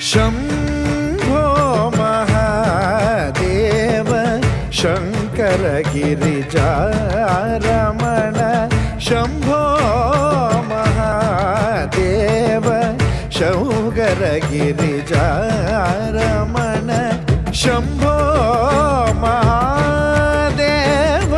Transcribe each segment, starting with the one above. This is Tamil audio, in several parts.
शम्भो महादेव शङ्कर गिरिजारमण शम्भो महादेव शङ्कर गिरिजारमण शम्भो महादेव।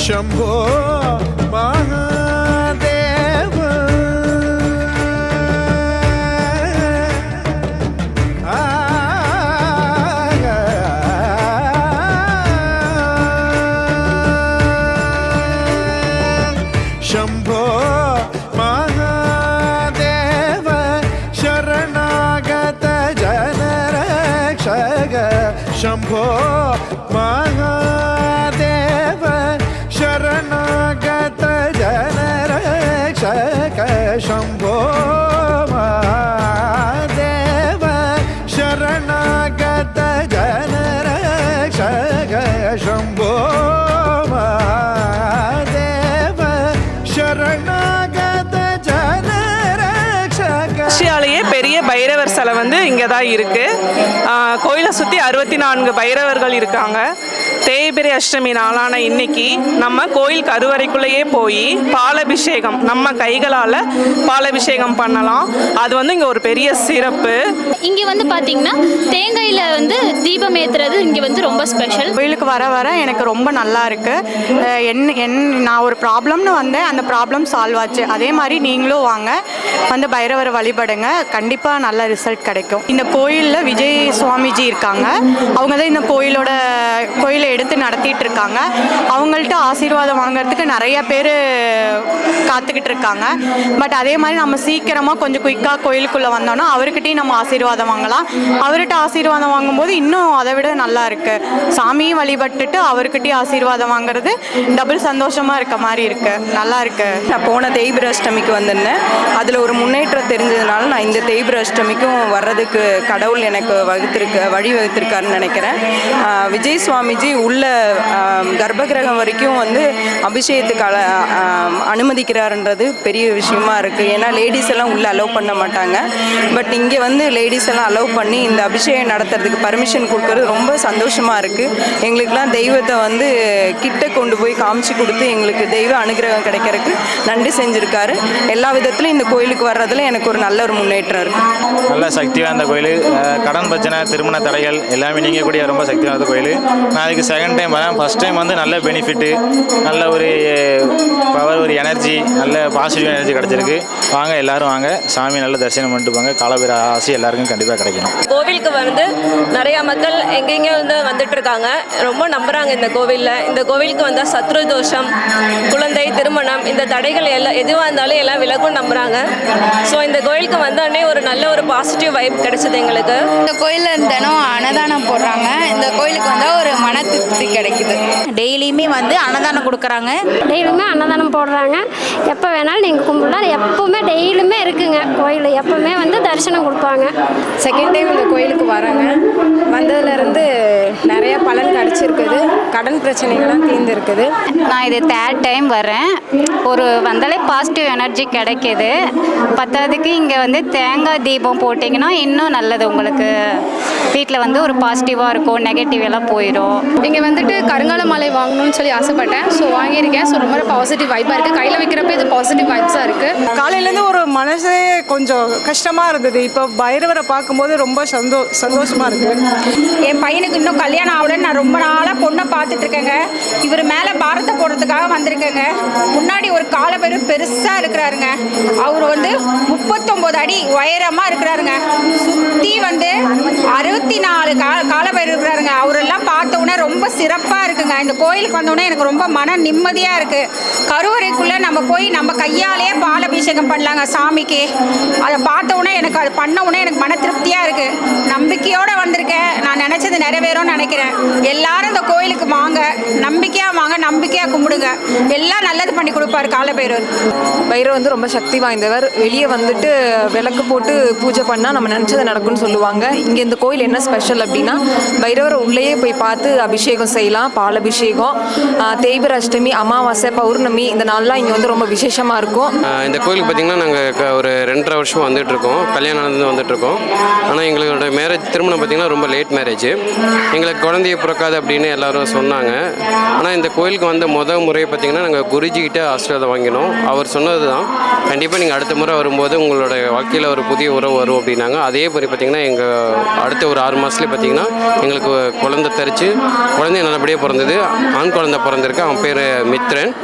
शम्भो महादेव शम्भो महादेव शरणागत जनरक्षक शम्भो महादेव शरणागत जनरक्षक शम्भो महादेव शरणागत जनरक्षक शम्भो महादेव शरणागत जनरक्षक। ஆசியாலேயே பெரிய பைரவர் சிலை வந்து இங்கே தான் இருக்குது. கோயிலை சுற்றி 64 பைரவர்கள் இருக்காங்க. தேய்பிரை அஷ்டமி நாளான இன்னைக்கு நம்ம கோயில் கருவறைக்குள்ளேயே போய் பாலபிஷேகம் நம்ம கைகளால் பாலபிஷேகம் பண்ணலாம். அது வந்து இங்கே ஒரு பெரிய சிறப்பு. இங்கே வந்து பார்த்தீங்கன்னா தேங்காயில் வந்து தீபம் ஏற்றுறது இங்கே வந்து ரொம்ப ஸ்பெஷல். கோயிலுக்கு வர வர எனக்கு ரொம்ப நல்லா இருக்குது. நான் ஒரு ப்ராப்ளம்னு வந்தேன், அந்த ப்ராப்ளம் சால்வ் ஆச்சு. அதே மாதிரி நீங்களும் வாங்க, வந்து பைரவரை வழிபடுங்க, கண்டிப்பாக நல்ல ரிசல்ட் கிடைக்கும். இந்த கோயிலில் விஜய் சுவாமிஜி இருக்காங்க. அவங்க தான் இந்த கோயிலை எடுத்து நடத்திட்டு இருக்காங்க. அவங்கள்ட்ட ஆசீர்வாதம் வாங்குறதுக்கு நிறைய பேர் காத்துக்கிட்டு இருக்காங்க. பட் அதே மாதிரி நம்ம சீக்கிரமாக கொஞ்சம் குயிக்காக கோயிலுக்குள்ளே வந்தோம்னா அவர்கிட்டையும் நம்ம ஆசீர்வாதம் வாங்கலாம். அவர்கிட்ட ஆசீர்வாதம் வாங்கும்போது இன்னும் அதை விட நல்லா இருக்குது. சாமியும் வழிபட்டுட்டு அவர்கிட்டையும் ஆசீர்வாதம் வாங்குறது டபுள் சந்தோஷமாக இருக்க மாதிரி இருக்குது. நல்லா இருக்குது. நான் போன தேய்பிரை அஷ்டமிக்கு வந்திருந்தேன். அதில் ஒரு முன்னேற்றம் தெரிஞ்சதுனால நான் இந்த தேய்பிரை அஷ்டமிக்கும் வர்றதுக்கு கடவுள் எனக்கு வழி வகுத்திருக்காருன்னு நினைக்கிறேன். விஜய் சுவாமிஜி உள்ள கர்ப்பகிரகம் வரைக்கும் வந்து அபிஷேகத்துக்கு அனுமதிக்கிறாருன்றது பெரிய விஷயமா இருக்குது. ஏன்னா லேடிஸ் எல்லாம் உள்ளே அலோவ் பண்ண மாட்டாங்க. பட் இங்கே வந்து லேடிஸ் எல்லாம் அலோவ் பண்ணி இந்த அபிஷேகம் நடத்துறதுக்கு பர்மிஷன் கொடுக்கறது ரொம்ப சந்தோஷமாக இருக்குது. எங்களுக்கெல்லாம் தெய்வத்தை வந்து கிட்ட கொண்டு போய் காமிச்சு கொடுத்து எங்களுக்கு தெய்வ அனுகிரகம் கிடைக்கிறதுக்கு நன்றி செஞ்சுருக்காரு. எல்லா விதத்துலையும் இந்த கோயிலுக்கு வர்றதுல எனக்கு ஒரு நல்ல ஒரு முன்னேற்றம் இருக்குது. நல்ல சக்தி வாய்ந்த கோயில். கடன் பிரச்சனை, திருமண தடைகள் எல்லாமே நீங்கக்கூடிய ரொம்ப சக்தி வாய்ந்த கோயில். நான் அதுக்கு செகண்ட் டைம் வரேன். ஃபஸ்ட் டைம் வந்து நல்ல பெனிஃபிட்டு, நல்ல ஒரு பவர், ஒரு எனர்ஜி, நல்ல பாசிட்டிவ் எனர்ஜி கிடச்சிருக்கு. வாங்க எல்லோரும் வாங்க, சாமி நல்ல தரிசனம் பண்ணிட்டு போங்க. காலபைர ஆசை எல்லாருக்கும் கண்டிப்பாக கிடைக்கணும். கோவிலுக்கு வந்து நிறையா மக்கள் எங்கெங்கே வந்துட்டு இருக்காங்க, ரொம்ப நம்புகிறாங்க இந்த கோவிலில். இந்த கோவிலுக்கு வந்தால் சத்ரு தோஷம், குழந்தை, திருமணம், இந்த தடைகள் எல்லாம் எதுவாக இருந்தாலும் எல்லாம் விலகும் நம்புகிறாங்க. ஸோ இந்த கோயிலுக்கு வந்தோடனே ஒரு நல்ல ஒரு பாசிட்டிவ் வைப் கிடைச்சது எங்களுக்கு. இந்த கோயிலில் தினம் அன்னதானம் போடுறாங்க. இந்த கோயிலுக்கு வந்தால் ஒரு மன திருப்தி கிடைக்குது. டெய்லியுமே வந்து அன்னதானம் கொடுக்குறாங்க. டெய்லியுமே அன்னதானம் போடுறாங்க. எப்போ வேணாலும் நீங்கள் கும்பிடலாம். எப்போவுமே டெய்லியுமே இருக்குங்க கோயில். எப்போவுமே வந்து தரிசனம் கொடுப்பாங்க. செகண்ட் டைம் இந்த கோயிலுக்கு வராங்க. வந்ததுலேருந்து நிறைய பலன் கிடச்சிருக்குது. கடன் பிரச்சனைகள்லாம் தீர்ந்துருக்குது. நான் இது 3rd டைம் வரேன். ஒரு வந்தாலே பாசிட்டிவ் எனர்ஜி கிடைக்கிது. பத்தாவதுக்கு இங்கே வந்து தேங்காய் தீபம் போட்டிங்கன்னா இன்னும் நல்லது. உங்களுக்கு வீட்டில் வந்து ஒரு பாசிட்டிவாக இருக்கும், நெகட்டிவ் எல்லாம் போயிடும். இங்கே வந்துட்டு கருங்கால மாலை வாங்கணும்னு சொல்லி ஆசைப்பட்டேன். ஸோ வாங்கியிருக்கேன். ஸோ ரொம்ப பாசிட்டிவ் வைப்பாக இருக்குது. கையில் வைக்கிறப்ப இது பாசிட்டிவ் வைப்ஸாக இருக்குது. காலையிலேருந்து ஒரு மனசே கொஞ்சம் கஷ்டமாக இருந்தது. இப்போ பைரவரை பார்க்கும்போது ரொம்ப சந்தோஷமாக இருக்குது. என் பையனுக்கு இன்னும் கல்யாணம் ஆகலன்னு நான் ரொம்ப நாளாக பொண்ணை பார்த்துட்டு இருக்கேங்க. இவர் மேலே பாரத்தை போடுறதுக்காக வந்திருக்கேங்க. முன்னாடி ஒரு காலபைரவர் பெருசாக இருக்கிறாருங்க. அவர் வந்து 39 அடி உயரமாக இருக்கிறாருங்க. சுற்றி வந்து 64 காலபைரவர் இருக்கிறாருங்க. அவரெல்லாம் பார்த்த உடனே ரொம்ப சிறப்பாக இருக்குங்க. இந்த கோயிலுக்கு வந்தோடனே எனக்கு ரொம்ப மன நிம்மதியாக இருக்குது. கருவறைக்குள்ளே நம்ம போய் நம்ம கையாலேயே பாலபிஷேகம் பண்ணலாங்க சாமிக்கு. அதை பார்த்த உடனே எனக்கு அது பண்ண உடனே எனக்கு மன திருப்தியாக இருக்குது. நம்பிக்கையோடு வந்திருக்கேன். நான் நினச்சது நிறைவேறும்னு நினைக்கிறேன். எல்லாரும் இந்த கோயிலுக்கு வாங்க, நம்பிக்கையாக வாங்க, நம்பிக்கையாக கும்பிடுங்க, எல்லாம் நல்லது பண்ணி கொடுப்பாரு காலபைரவர். பைரவர் வந்து ரொம்ப சக்தி வாய்ந்தவர். வெளியே வந்துட்டு விளக்கு போட்டு பூஜை பண்ணால் நம்ம நினச்சது நடக்கும்னு சொல்லுவாங்க. இங்கே இந்த கோயில் என்ன ஸ்பெஷல் அப்படின்னா, பைரவர் உள்ளேயே போய் பார்த்து அபிஷேகம் செய்யலாம். பால் அபிஷேகம், தேய்பிர அஷ்டமி, அமாவாசை, பௌர்ணமி இந்த நாள்லாம் இங்கே வந்து ரொம்ப விசேஷமாக இருக்கும். இந்த கோயிலுக்கு பார்த்திங்கன்னா நாங்கள் ஒரு 2.5 வருஷம் வந்துட்டுருக்கோம். கல்யாணம் நடந்து வந்துட்டுருக்கோம். ஆனால் எங்களோட திருமணம் பார்த்திங்கன்னா ரொம்ப லேட் மேரேஜ். எங்களுக்கு குழந்தைய பிறக்காது அப்படின்னு எல்லோரும் சொன்னாங்க. ஆனால் இந்த கோயிலுக்கு வந்த முறை பார்த்திங்கன்னா நாங்கள் குருஜிக்கிட்ட ஆசீர்வாதம் வாங்கினோம். அவர் சொன்னது தான், கண்டிப்பாக நீங்கள் அடுத்த முறை வரும்போது உங்களோட வாழ்க்கையில் ஒரு புதிய உறவு வரும் அப்படின்னாங்க. அதே மாதிரி பார்த்திங்கன்னா எங்கள் அடுத்த ஒரு 6 மாதத்துலேயே பார்த்திங்கன்னா எங்களுக்கு குழந்தை தரிச்சு குழந்தைய நல்லபடியாக பிறந்தது. ஆண் குழந்தை பிறந்திருக்கு. அவன் பேர் மித்ரன்.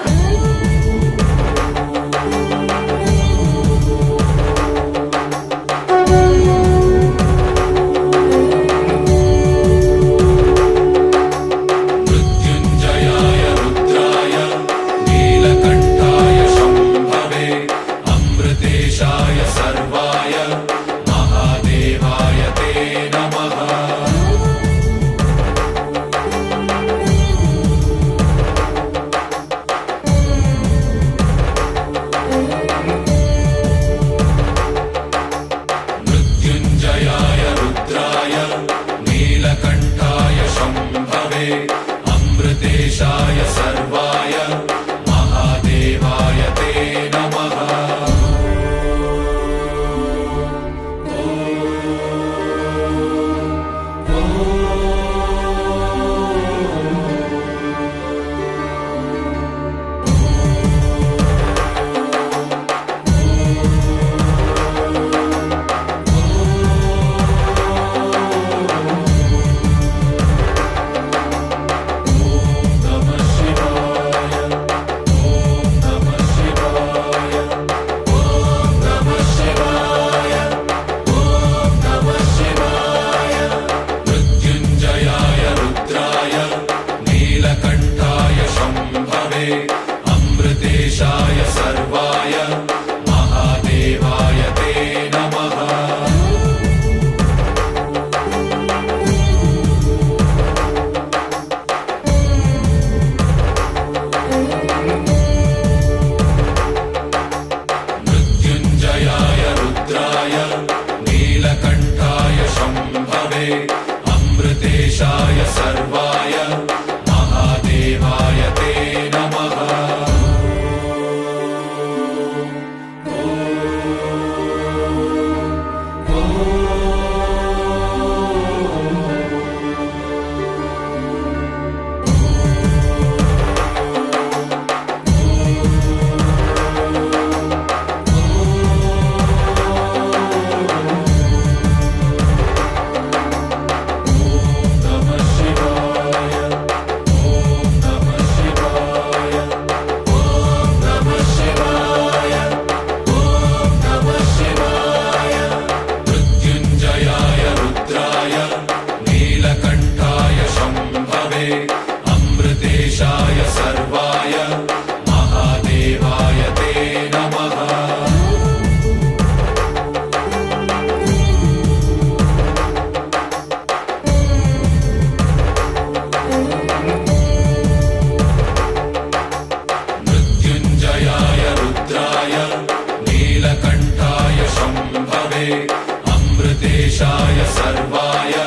अमृतेशाय सर्वाय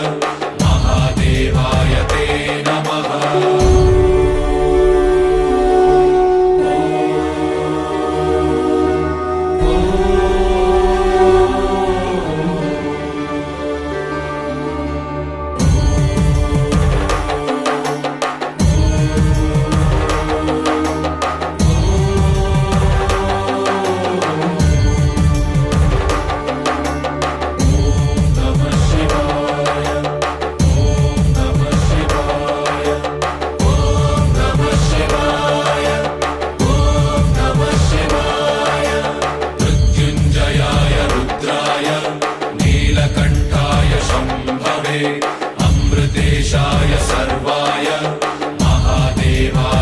महादेवाय ते नमः। अमृतेशाय सर्वाय महादेवाय